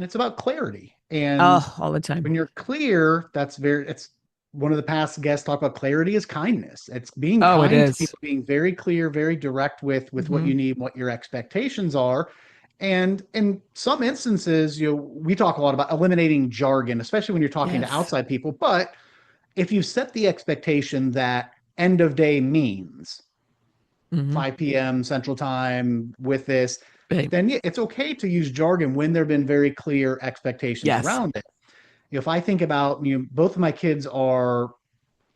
and it's about clarity. And Oh, all the time. when you're clear, it's one of the past guests talked about clarity is kindness. It's being Oh, it kind to is. people, being very clear, very direct with what Mm-hmm. you need, what your expectations are. And in some instances, we talk a lot about eliminating jargon, especially when you're talking to Yes. outside people. But if you set the expectation that end of day means Mm-hmm. 5 p.m. Central Time with this, Right. then yeah, it's okay to use jargon when there have been very clear expectations Yes. around it. If I think about, both of my kids are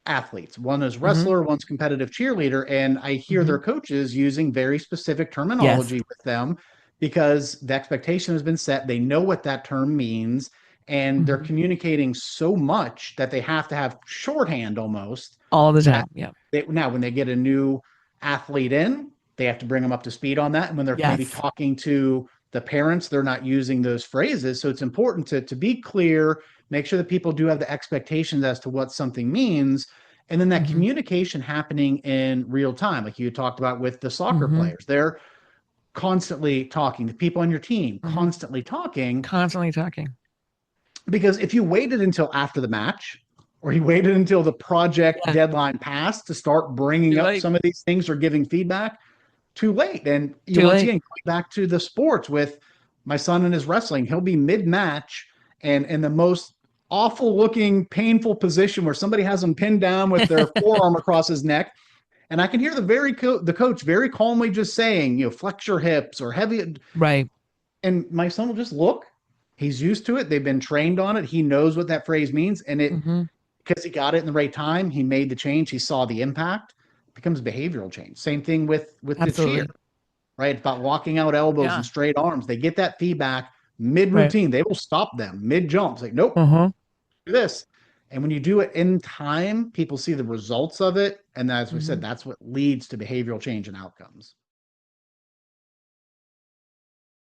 athletes. One is Mm-hmm. wrestler, one's competitive cheerleader, and I hear Mm-hmm. their coaches using very specific Yes. terminology with them because the expectation has been set. They know what that term means, and they're Mm-hmm. communicating so much that they have to have shorthand almost All the that time. Yeah. now when they get a new athlete in, they have to bring them up to speed on that. And when they're maybe Yes. talking to the parents, they're not using those phrases. So it's important to be clear, make sure that people do have the expectations as to what something means. And then that Mm-hmm. communication happening in real time, like you talked about with the soccer Mm-hmm. players. They're constantly talking, the people on your team Mm-hmm. constantly talking. Constantly talking. Because if you waited until after the match, or you waited until the project Yeah. deadline passed to start bringing Too up late. some of these things or giving feedback, too late. And Too once late. again, going back to the sports with my son and his wrestling, he'll be mid-match and in the most awful looking, painful position where somebody has him pinned down with their forearm across his neck. And I can hear the coach very calmly just saying, flex your hips or heavy. Right. And my son will just look. He's used to it. They've been trained on it. He knows what that phrase means. And it, Mm-hmm. because he got it in the right time, he made the change. He saw the impact. It becomes behavioral change. Same thing with the cheer, Absolutely. right? About walking out elbows and Yeah. straight arms. They get that feedback mid Right. routine. They will stop them mid jumps. Like, nope, Uh-huh. do this. And when you do it in time, people see the results of it. And as we said, Mm-hmm. that's what leads to behavioral change and outcomes.